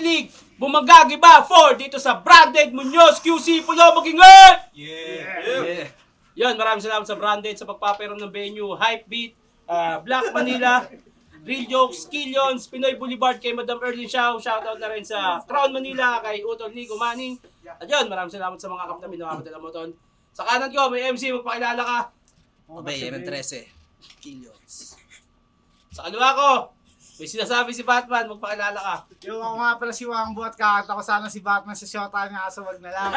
League. Bumagagi ba 4 dito sa Branded Munoz QC Pulo Mag-ingat! Yeah. Yun, maraming salamat sa Branded sa pagpaparoon ng venue, Hype Beat, Black Manila, Real Jokes, Killions, Pinoy Boulevard kay Madam Erlyn Shaw. Shoutout na rin sa Crown Manila kay Utol Nico Manning. At yun, maraming salamat sa mga kapatid na mga mo ton. Sa kanan ko, may MC, magpakilala ka. Obey, MM13. Killions. Sa kaliwa ko, may sinasabi si Batman, magpakilala ka. Yung ako nga pala si Wangbo at kakanta ko sana si Batman sa Shota niya kaso wag na lang.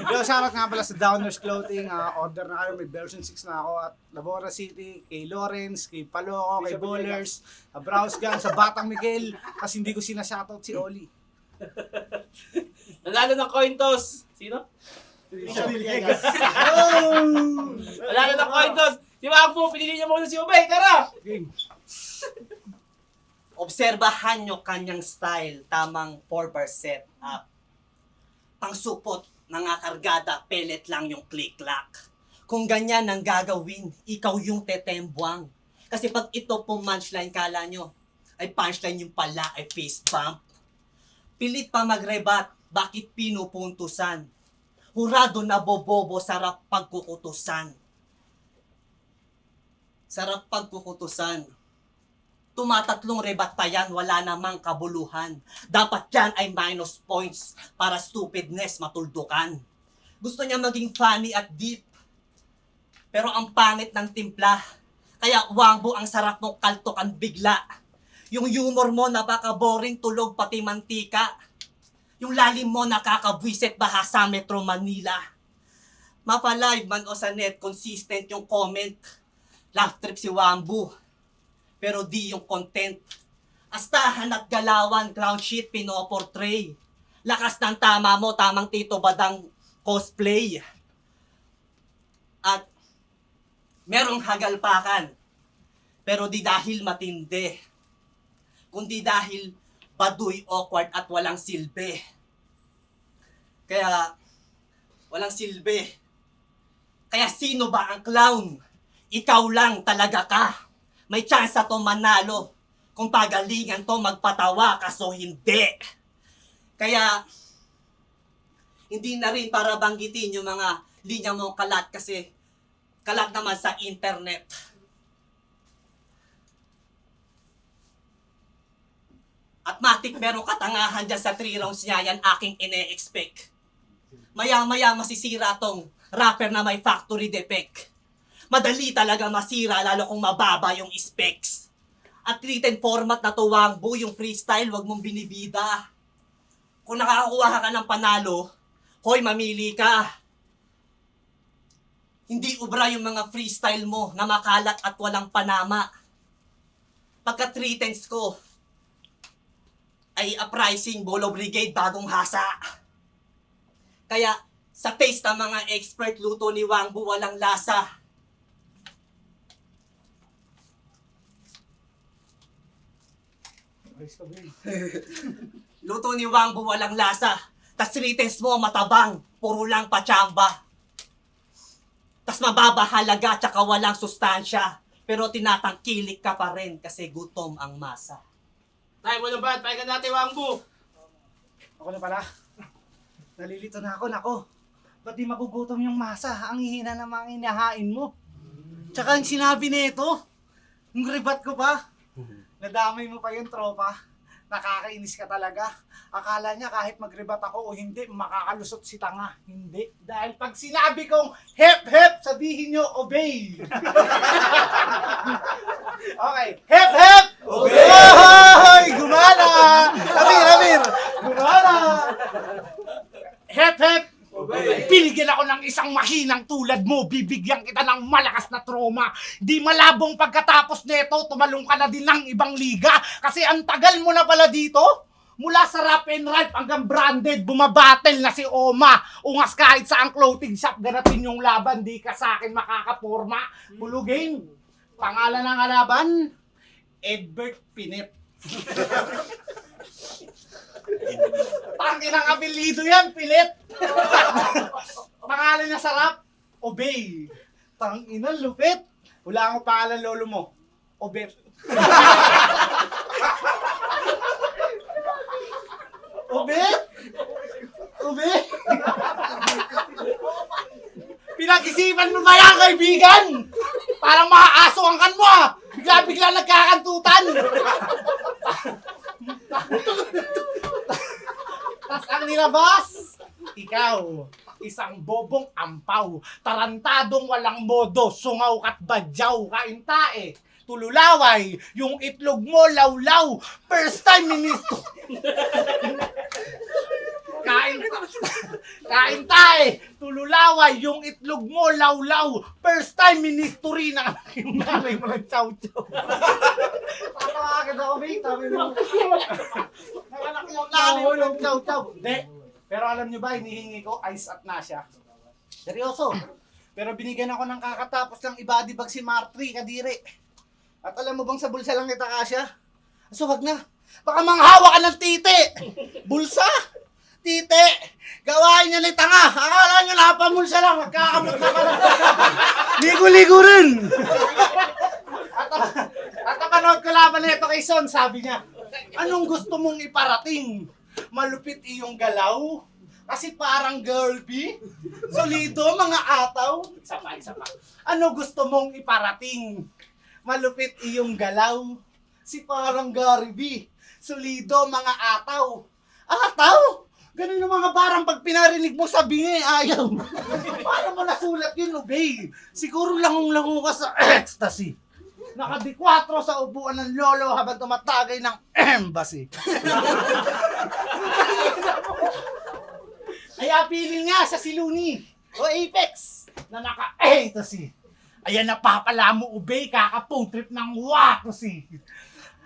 Yo, shoutout nga pala sa Downers Clothing. Order na kayo, may version 6 na ako at Labora City, kay Lawrence, kay Paloco, kay Bowlers, Browse Gun, sa Batang Miguel, kasi hindi ko sinashoutout si Oli. Nanalo ng coin toss. Sino? Villegas. Nanalo ng coin toss. Si Wangpo, pinili niya muna si Obey, tara! Game. Obserbahan nyo kanyang style, tamang 4-bar set up. Pangsupot ng kargada, pellet lang yung click-clack. Kung ganyan ang gagawin, ikaw yung tetembwang. Kasi pag ito pong punchline, kala nyo, ay punchline yung pala, ay face bump. Pilit pa magrebat, bakit pinupuntusan? Hurado na bobobo, sarap pagkukutusan. Sarap pagkukutusan. Tumatatlong rebat pa yan, wala namang kabuluhan. Dapat yan ay minus points para stupidness matuldukan. Gusto niya maging funny at deep, pero ang pangit ng timpla. Kaya Wangbo, ang sarap mong kaltokan bigla. Yung humor mo napaka-boring, tulog pati mantika. Yung lalim mo nakakabwisit baha sa Metro Manila. Mapa-live man o sa net, consistent yung comment. Laugh trip si Wangbo, pero di yung content. Astahan at galawan, clown shit pinoportray. Lakas ng tama mo, tamang Tito Badang cosplay. At merong hagalpakan, pero di dahil matindi, kundi dahil baduy, awkward at walang silbi. Kaya, walang silbi. Kaya sino ba ang clown? Ikaw lang talaga ka. May chance to manalo. Kung pagalingan to magpatawa, kaso hindi. Kaya, hindi na rin para banggitin yung mga linya mong kalat kasi kalat naman sa internet. At matik merong katangahan dyan sa 3 rounds niya, yan aking ine-expect. Maya-maya masisira tong rapper na may factory defect. Madali talaga masira lalo kung mababa yung specs. At written format na to, Wangbo, yung freestyle, wag mong binibida. Kung nakakakuha ka ng panalo, hoy, mamili ka. Hindi ubra yung mga freestyle mo na makalat at walang panama. Pagka 3 tenths ko, ay uprising, Bolo Brigade, bagong hasa. Kaya, sa taste ng mga expert, luto ni Wangbo walang lasa. Luto ni Wangbo walang lasa. Tas returns mo matabang, puro lang pachamba. Tas mababa halaga tsaka walang sustansya. Pero tinatangkilik ka pa rin kasi gutom ang masa. Tayo mo na ba? Pahinga natin, Wangbo. Ako na pala. Nalilito na ako, nako. Ba't di magugutom yung masa? Ang hihina na mga inahain mo. Tsaka yung sinabi nito, yung rebat ko pa. Nadamay mo pa yung tropa. Nakakainis ka talaga. Akala niya kahit mag-rebat ako o hindi, makakalusot si tanga. Hindi. Dahil pag sinabi kong hep hep, sabihin nyo obey. Okay. Hep hep! Obey! Oy! Gumana! Ramir! Gumana! Hep hep! Piligyan ako ng isang mahinang tulad mo, bibigyan kita ng malakas na trauma. Di malabong pagkatapos neto, tumalong ka na din ng ibang liga. Kasi ang tagal mo na pala dito. Mula sa rap and rap hanggang branded, bumabattle na si Oma. Ungas kahit sa ang clothing shop, ganapin yung laban, di ka sa akin makakaporma. Pulo game. Pangalan ng kalaban, Edbert Pinip. Tangin ang apelido yan, Pilit. Pangalan niya sa rap, Obey. Tangin ang lupit. Wala akong pangalan lolo mo. Obet. Ube? Ube? Pinag-isipan mo ba yan, kaibigan? Parang maaaswangkan mo ah! Bigla-bigla nagkakantutan! Tas ang nilabas, ikaw, isang bobong ampaw, tarantadong walang modo, sungaw kat badyaw, kaintae, tululaway, yung itlog mo lawlaw, first time ministro. Kain tae, tululaway, yung itlog mo lawlaw, first time ministry na yung nanay mo ng chow-chow. Tatawagan ako, mate. Sabi mo, nanganak yung nanay mo ng chow-chow. Hindi. Pero alam nyo ba, hinihingi ko, ice at na siya. Seryoso. Pero binigyan ako ng kakatapos ng ibody bag si Martri, kadiri. At alam mo bang sa bulsa lang kita kasya? So wag na. Baka manghawa ka ng titi. Bulsa? Tite, gawain niya ni tanga. Akala niyo napamulsa lang, magkakamot na pala. Ligo-ligo rin. At panood ko laban nito kay Son, sabi niya, anong gusto mong iparating? Malupit iyong galaw? Kasi parang girlby? Solido, mga ataw? Isa pa. Ano gusto mong iparating? Malupit iyong galaw? Si parang girlby? Solido, mga ataw? Ataw? Ganun yung mga barang pag pinarinig mo sa bingi, ayaw. Paano mo nasulat yun, Obey? Siguro langong-lango ka sa ecstasy. Nakadikwatro sa upuan ng lolo habang tumatagay ng embassy. Kaya piling nga sa Siluni o Apex na naka-ecstasy. Ayan napapala mo, Obey, kakapong trip ng wakusy.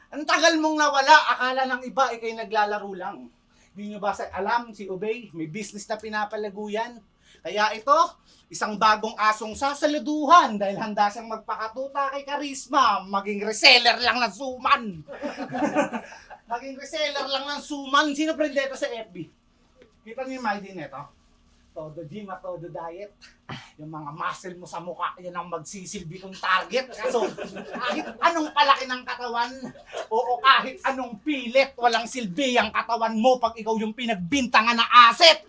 Ang tagal mong nawala, akala ng iba ikay naglalaro lang. Di nyo ba alam si Obey, may business na pinapalago yan. Kaya ito, isang bagong asong sasaluduhan dahil handa siyang magpakatuta kay Karisma, maging reseller lang ng suman. Maging reseller lang ng suman. Sino prende ito sa FB? Kita niyo yung ID nito? Todo gym at todo diet. Yung mga muscle mo sa mukha, yan ang magsisilbi kong target. So, kahit anong palaki ng katawan, o kahit anong pilit, walang silbi ang katawan mo pag ikaw yung pinagbintangan na asset.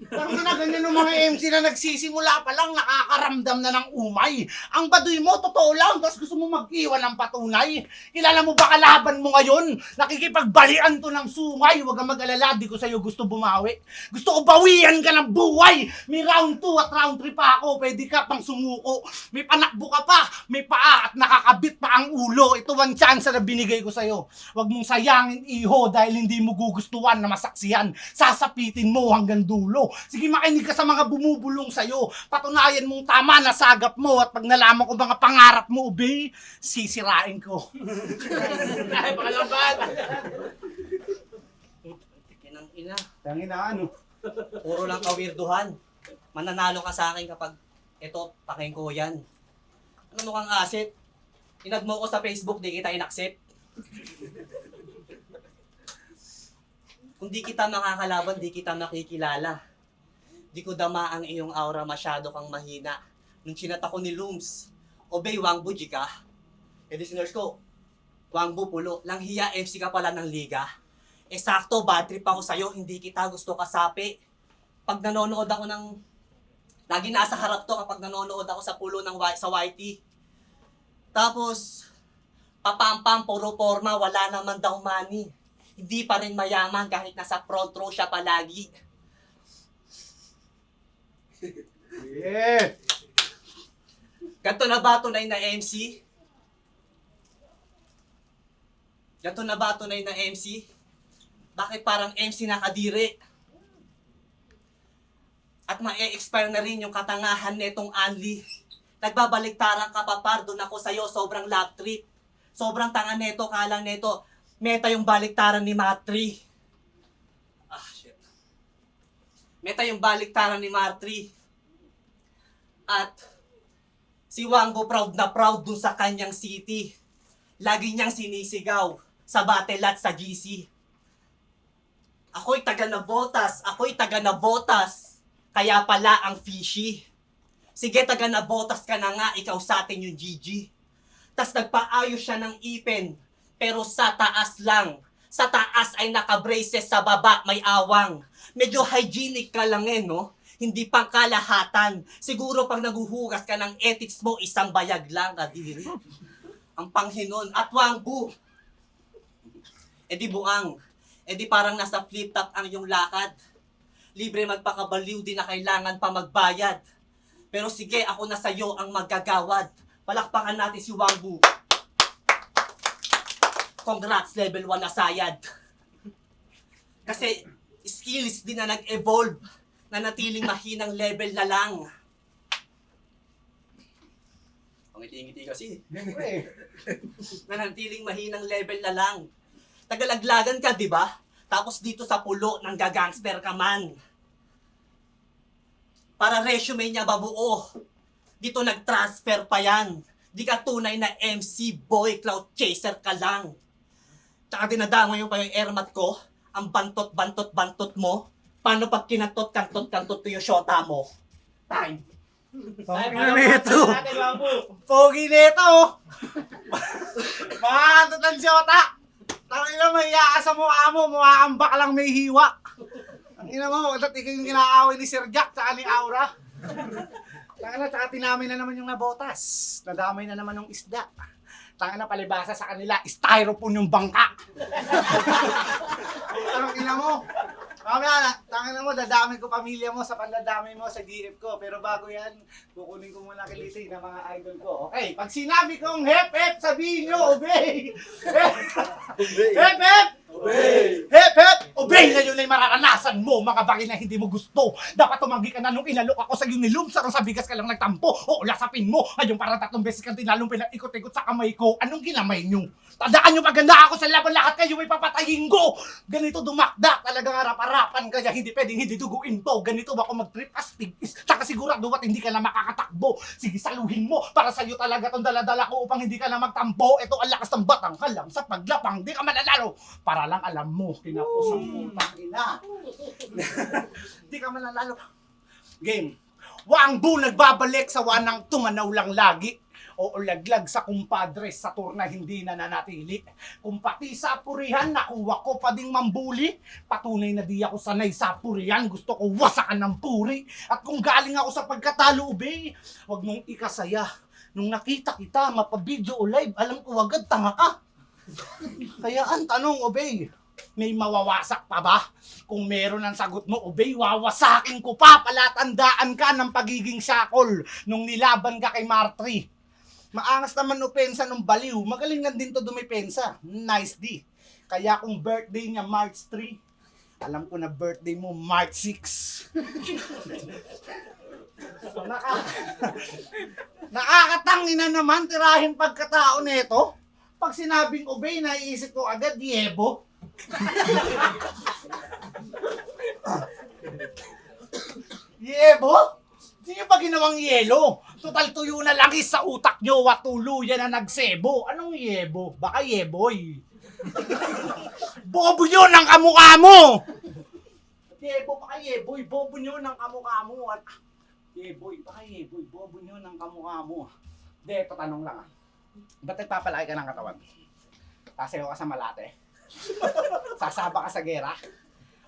Parang ginaganyan ng mga MC na nagsisimula pa lang, nakakaramdam na ng umay. Ang baduy mo, totoo lang, tapos gusto mo mag-iwan ng patunay. Kilala mo ba kalaban mo ngayon? Nakikipagbalian to ng sungay. Huwag kang mag-alala, di ko sa'yo gusto bumawi. Gusto ko bawian ka ng buhay. May round 2 at round 3 pa ako, pwede ka pang sumuko. May panakbo ka pa, may paa at nakakabit pa ang ulo. Ito ang chance na binigay ko sa'yo. Huwag mong sayangin, iho, dahil hindi mo gugustuhan na masaksihan. Sasapitin mo hanggang dulo. Sige, makinig ka sa mga bumubulong sa'yo. Patunayan mong tama na sagap mo at pag nalaman ko mga pangarap mo, Obey, sisirain ko. Ay, pakalaban! Kinang ina, Tangina ano? puro lang kawirduhan. Mananalo ka sa akin kapag ito, paking ko yan. Ano mo kang asset? Inag mo ko sa Facebook, di kita inaccept. Kung di kita makakalaban, di kita makikilala. Di ko dama ang iyong aura, masyado kang mahina. Nung chinat ako ni Looms, Obey, Wangbu, Jika. Eh, listeners ko, Wangbu, Pulo, lang hiya, MC ka pala ng liga. Eh, sakto, bad trip ako sa'yo, hindi kita gusto kasapi. Pag nanonood ako ng, lagi nasa harap to kapag nanonood ako sa pulo ng sa YT. Tapos, papampam, puro forma, wala naman daw money. Hindi pa rin mayaman kahit nasa front row siya palagi. Yeah! Ganto na ba tunay na MC? Ganto na ba tunay na MC? Bakit parang MC na kadiri? At ma-expire na rin yung katangahan netong Anli. Nagbabaliktaran ka pa par, doon ako sa'yo, sobrang lap trip. Sobrang tanga neto, kalang neto. Meta yung baliktaran ni Matri. Ah, shit. Meta yung baliktaran ni Matri. At si Wangbo proud na proud dun sa kanyang city. Lagi niyang sinisigaw sa battle at sa GC. Ako'y taga na botas, ako'y taga na botas. Kaya pala ang fishy. Sige, taga na botas ka na nga, ikaw sa atin yung GG. Tas nagpaayos siya ng ipin, pero sa taas lang. Sa taas ay naka-braces, sa baba may awang. Medyo hygienic ka lang no? Hindi pang kalahatan. Siguro pag naguhugas ka ng ethics mo, isang bayag lang kadiri. Ang panghinon at wangbu. E di buang. E di parang nasa flip-top ang iyong lakad. Libre magpakabaliw, di na kailangan pa magbayad. Pero sige, ako na sa'yo ang maggagawad. Palakpakan natin si Wangbu. Congrats, level 1 na sayad. Kasi skills din na nag-evolve. Na natiling mahinang level na lang. Pangiti-ngiti kasi. Nanatiling mahinang level na lang. Tagalaglagan ka, di ba? Tapos dito sa pulo ng gagangster ka man. Para resume niya babuo. Dito nag-transfer pa yan. Di ka tunay na MC boy, cloud chaser ka lang. Tsaka dinadama yung pa yung airmat ko. Ang bantot mo. Paano pag kinatot-kantot-kantot to yung shota mo? Time. Pogi paano na ito. natin, Wangbu? Pogi na ito. Makantot ng siyota. Tangina, mahiya ka sa mukha mo. Mukha kang baklang may hiwa. Ang ina mo, at ikaw yung kinaaway ni Sir Jack tsaka ni Aura. Tangina, tsaka tinamay na naman yung nabotas. Nadamay na naman yung isda. Tangina, palibasa sa kanila, styrofoam yung bangka. Ang ina mo. Mamaya na, tangina mo, dadamay ko pamilya mo sa pandadamay mo sa GF ko. Pero bago yan, kukunin ko muna kiliti ng mga idol ko. Okay, pag sinabi kong hep-hep, sabihin nyo, obey! Hep-hep! Obey! Hep-hep! Obey na yun ay mararanasan mo, mga bagay na hindi mo gusto. Dapat tumanggi ka na nung inalok ako sa iyo nilumsar sa bigas ka lang nagtampo. O lasapin mo, ayong parang 3 beses kang tinalong pinag-ikot-ikot sa kamay ko. Anong ginamay nyo? Tandaan nyo maganda ako sa laban, lahat kayo ay papatayin ko. Ganito dumakda, talagang harap-harapan kaya hindi pwedeng hindi duguin to. Ganito ako mag-trip astig. Taka sigurado at hindi ka na makakatakbo. Sige, saluhin mo, para sa'yo talaga tong daladala ko upang hindi ka na magtampo. Ito ang lakas ng batang halang sa paglapang, di ka mananalo. Para lang alam mo, kinapos ang putang ina. Di ka mananalo. Game. Wangbu nagbabalik sa wanang tumanaw lang lagi. O laglag sa kumpadres sa turna hindi na nanatili. Kung pati sa purihan, nakuha ko pa ding mambuli. Patunay na di ako sanay sa purihan, gusto ko wasakan ng puri. At kung galing ako sa pagkatalo, obey, wag mong ikasaya. Nung nakita kita, mapabidyo o live, alam ko agad tanga ka. Kaya ang tanong, obey, may mawawasak pa ba? Kung meron ang sagot mo, obey, wawasakin ko pa. Palatandaan ka ng pagiging sakol nung nilaban ka kay Martri. Maangas naman opensa ng baliw. Magaling lang din to dumipensa. Nice D. Kaya kung birthday niya March 3, alam ko na birthday mo March 6. Nakakatangin na naman tirahin pagkatao nito. Pag sinabing obey, naiisip ko agad, Diebo. Diebo? Hindi nyo pa ginawang yelo. Total tuyo na lang sa utak nyo at tuluyan na nagsebo. Anong yebo? Baka yeboy. Bobo nyo ng kamukha mo! Yebo, baka yeboy. Bobo nyo ng kamukha mo. At yeboy, baka yeboy. Bobo nyo ng kamukha mo. Hindi, ito tanong lang. Ba't nagpapalaki ka ng katawan? Tasayo ka sa malate? Sasaba ka sa gera?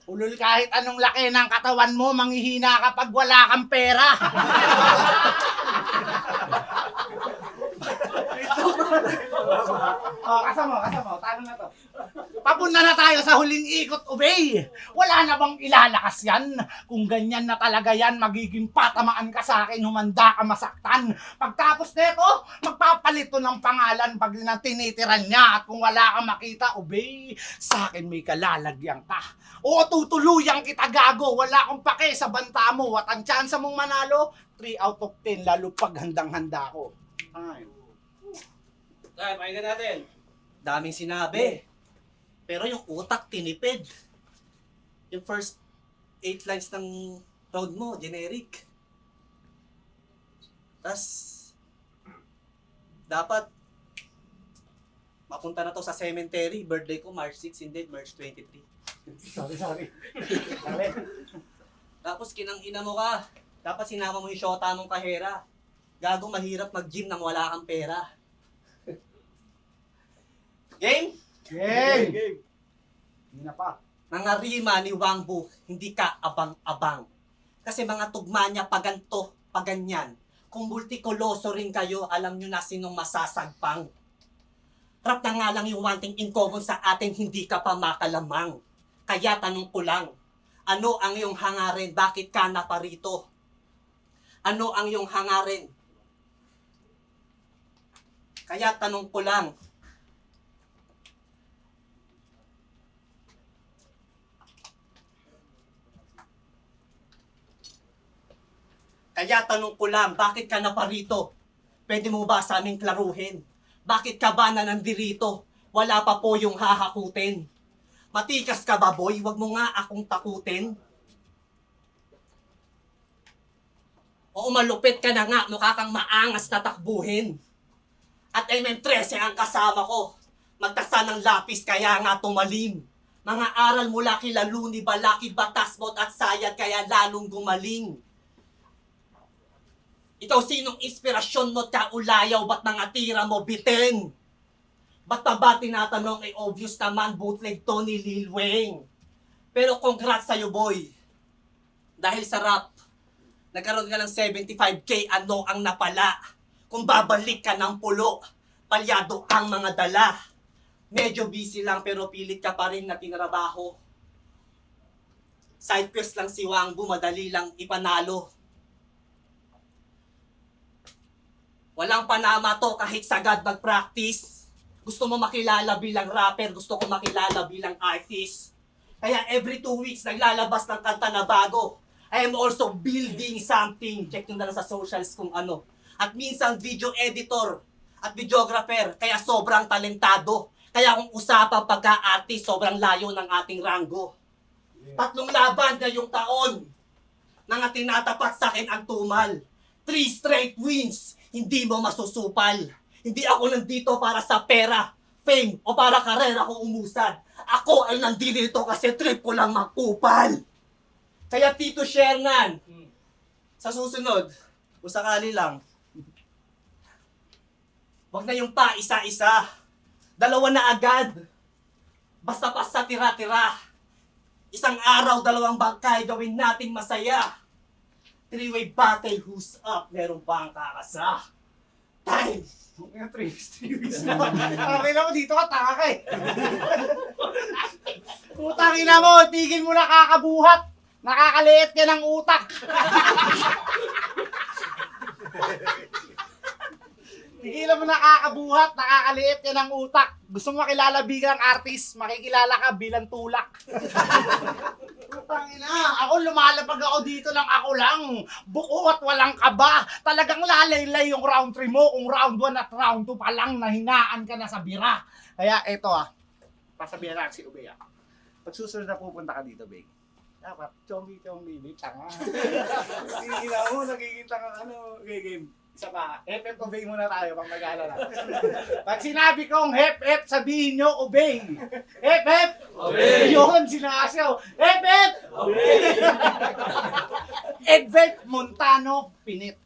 Ulul kahit anong laki ng katawan mo, manghihina kapag wala kang pera. Kasama, tanong na to. Papunta na tayo sa huling ikot, obey. Wala na bang ilalakas yan? Kung ganyan na talaga yan, magiging patamaan ka sa akin, humanda ka masaktan. Pagtapos nito, magpapalito ng pangalan pag tinitiran niya. At kung wala kang makita, obey, sa akin may kalalagyan ka. O tutuluyang kita gago, wala akong pake sa banta mo. At ang tsansa mong manalo, 3 out of 10, lalo pag handang-handa ko. Ay. Tayo, pakinggan natin. Daming sinabi. Pero yung utak tinipid. Yung first 8 lines ng round mo, generic. Tas, dapat mapunta na to sa cemetery. Birthday ko March 6, hindi March 23. Sorry. Tapos kinang-ina mo ka. Dapat sinama mo yung shota mong kahera. Gago, mahirap mag-gym nang wala kang pera. Game? Game! Hindi na pa. Mga rima ni Wangbu, hindi ka abang-abang. Kasi mga tugma niya paganto, paganyan. Kung multikoloso rin kayo, alam nyo na sinong masasagpang. Rap na nga lang yung one thing in common sa atin, hindi ka pa makalamang. Kaya tanong ko lang, ano ang iyong hangarin? Bakit ka na parito? Ano ang iyong hangarin? Kaya tanong ko lang, bakit ka na parito? Pwede mo ba sa aming klaruhin? Bakit ka ba na nandirito? Wala pa po yung hahakutin. Matikas ka ba, boy? Huwag mo nga akong takutin. Oo, malupit ka na nga. Mukha kang maangas na takbuhin. At MM13 ang kasama ko. Magtasa ng lapis kaya nga tumalim. Mga aral mula kila Luni, Balaki, Batasbot at Sayad kaya lalong gumaling. Ikaw sinong inspirasyon mo, kaulayaw, ba't mga tira mo bitin? Ba't ba tinatanong ay obvious naman, bootleg to ni Lil Wayne? Pero congrats sa'yo, boy. Dahil sa rap, nagkaroon ka ng 75K, ano ang napala? Kung babalik ka ng pulo, palyado ang mga dala. Medyo busy lang pero pilit ka pa rin na tinrabaho. Side quest lang si Wangbu, madali lang ipanalo. Walang panama to kahit sagad mag-practice. Gusto mo makilala bilang rapper, gusto ko makilala bilang artist. Kaya every 2 weeks naglalabas ng kanta na bago. I am also building something. Check nyo na lang sa socials kung ano. At minsan video editor at videographer. Kaya sobrang talentado. Kaya kung usapang pagka-artist, sobrang layo ng ating ranggo. 3 laban ngayong taon. Nang tinatapat sa akin ang tumal. 3 straight wins. Hindi mo masusupal. Hindi ako nandito para sa pera, fame, o para karera ko umusad. Ako ay nandito kasi trip ko lang magkupal. Kaya Tito Shernan, sa susunod, kung sakali lang, wag na yung pa isa-isa. 2 na agad. Basta-basta tira-tira. Isang araw, 2 bangkay, gawin nating masaya. 3-way battle, who's up? Meron pa ang kakasa. Time! Yung 3 weeks na. Okay na mo, dito ka, taka ka eh. Putang ina mo, tigil mo na kakabuhat. Nakakaliit ka ng utak. Tigilan mo na kakabuhat, nakakaliit ka ng utak. Gusto mo makilala bilang artist, makikilala ka bilang tulak. Putang ina, ako lumalapag ako dito lang ako lang. Buko at walang kaba. Talagang lalaylay yung round 3 mo. Kung round 1 at round 2 pa lang, nahinaan ka na sa bira. Kaya eto pasabihan lang si Ubey Pag susunod na pupunta ka dito, Bey, dapat chongi-chongi, Bey, tanga. Tingin mo, nagiging tanga game. Isa pa, FF obey muna tayo pag mag-alala. Pag sinabi kong FF, sabihin nyo obey. FF! Obey! Yun, sinasyaw. FF! Obey! Edvert Montano Pinit.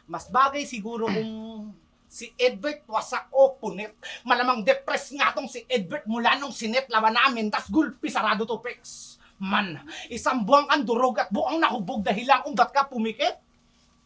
Mas bagay siguro kung si Edvert wasak o punit. Malamang depressed nga tong si Edvert mula nung sinet laban namin, tas gulpi sarado to pex. Man, isang buwang kang durog at buang nahubog dahilan kung ba't ka pumikit.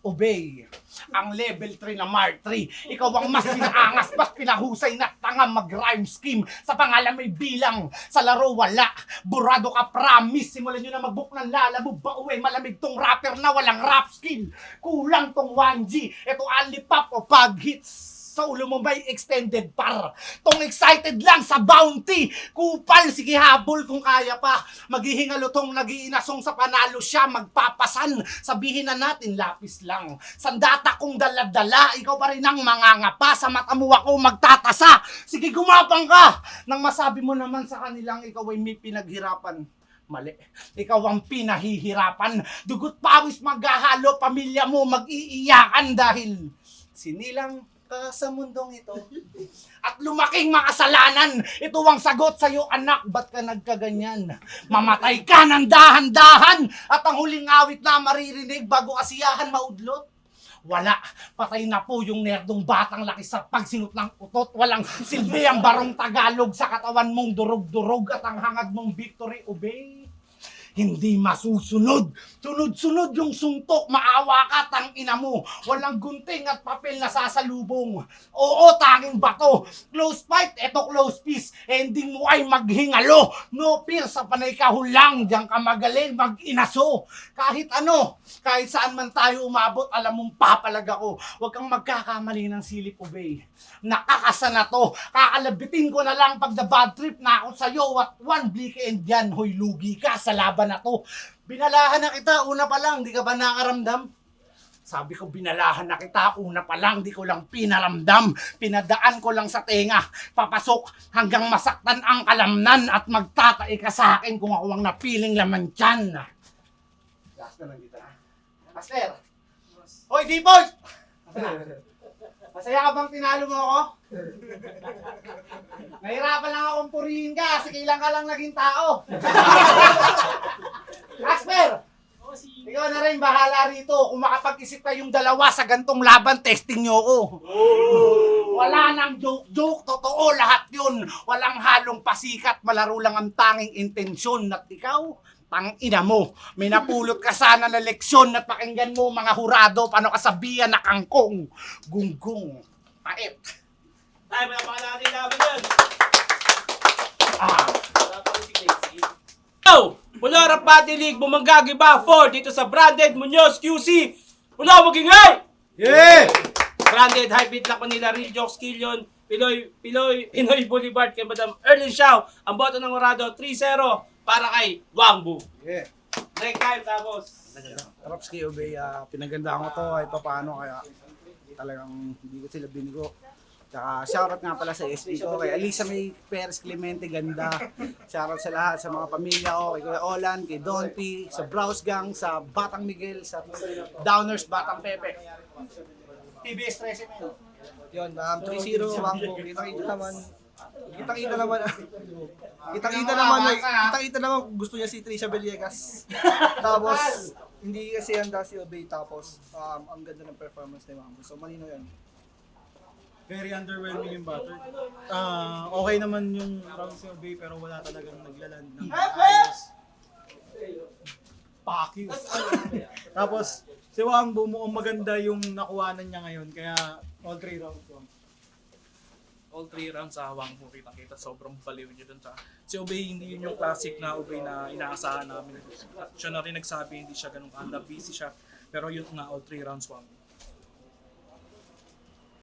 Obey. Ang level 3 na Mark 3. Ikaw ang mas pinaangas, mas pinahusay na tanga mag-rhyme scheme. Sa pangalan may bilang, sa laro wala. Burado ka, promise. Simulan nyo na mag-book ng lalabo. Ba-uwi, malamig tong rapper na walang rap skill. Kulang tong 1G. Ito only pop o pag hits. Sa ulo mo may extended par. Tong excited lang sa bounty. Kupal, sige habol kung kaya pa. Maghihingalo tong nag-iinasong sa panalo siya. Magpapasan. Sabihin na natin lapis lang. Sandata kong daladala. Ikaw pa rin ang mangangapa. Sa mata mo ako magtatasa. Sige gumapang ka. Nang masabi mo naman sa kanilang ikaw ay may pinaghirapan. Mali. Ikaw ang pinahihirapan. Dugot pawis maghahalo. Pamilya mo mag-iiyakan dahil sinilang ka sa mundong ito. At lumaking makasalanan. Ito ang sagot sa'yo, anak. Ba't ka nagkaganyan? Mamatay ka ng dahan-dahan. At ang huling awit na maririnig bago asiyahan maudlot. Wala. Patay na po yung nerdong batang laki sa pagsinot ng utot. Walang silbi ang barong Tagalog sa katawan mong durog-durog at ang hangad mong victory obey. Hindi masusunod. Sunod-sunod yung suntok, maawa ka, tang ina mo. Walang gunting at papel na sasalubong. Oo, tanging bato. Close fight, eto close peace. Ending mo ay maghingalo. No fear sa panay kahulang. Diyan ka magaling, mag-inaso. Kahit ano, kahit saan man tayo umabot, alam mong papalag ako. Huwag kang magkakamali ng silip obey. Nakakasa na to. Kakalabitin ko na lang pag the bad trip na ako sa'yo. At one blick and yan, hoy lugi ka sa laban na to. Binalahan na kita, una pa lang, di ka ba nakaramdam? Sabi ko, binalahan na kita, una pa lang, di ko lang pinaramdam. Pinadaan ko lang sa tenga, papasok hanggang masaktan ang kalamnan at magtatae ka sa akin kung ako ang napiling laman dyan. Last na lang kita. Master! Hoy, Dipoy! Masaya ka bang tinalo mo ako? Nahirapan lang akong purihin ka kasi kailan ka lang naging tao. Casper! Ikaw na rin bahala rito. Kung makapag-isip kayong dalawa sa gantong laban, testing nyo ako. Wala nang joke-joke. Totoo lahat yun. Walang halong pasikat. Malaro lang ang tanging intensyon. At ikaw, tang ina mo. May napulot ka sana na leksyon at pakinggan mo mga hurado paano kasabihan na kangkong. Gunggong. Pait. Ay, malapaka natin namin yan. Yo! Mula Rapati League, bumanggagi ba 4 dito sa Branded Munoz QC. Mula magingay! Yeah! Branded High Beat Black Manila, Real Jokes Killion, Pinoy Boulevard kay Madam Erlyn Xiao. Ang boto ng Orado 3-0 para kay Wangbu. Yeah. Next time tapos. Raps kay Obey, pinagandaan ko to kahit pa paano kaya talagang hindi ko sila binigo. Tsaka shoutout nga pala sa SP ko, kay Alisa May Perez Clemente, ganda. Shoutout sa lahat, sa mga pamilya ko, kay Kuya Olan, kay Don P, sa Browse Gang, sa Batang Miguel, sa Downers Batang Pepe. TBS 13 mo. Yun, 3-0, Wangbo, kitang-kita naman gusto niya si Trisha Villegas. Tapos, hindi kasi handa si Obey, tapos ang ganda ng performance ni Wangbo. So, malino yan. Very underwhelming yung batter. Okay naman yung round si Obey pero wala talagang naglaland ng ayos. Pakis. Tapos si Wangbo mukhang maganda yung nakuhanan niya ngayon kaya all 3 rounds ko. All 3 rounds sa Wangbo, kita sobrang baliw niya dun sa si Obey. Hindi yun yung classic na Obey na inaasahan namin. At siya na rin nagsabi hindi siya ganun kahanda, busy siya, pero yun nga all 3 rounds Wangbo.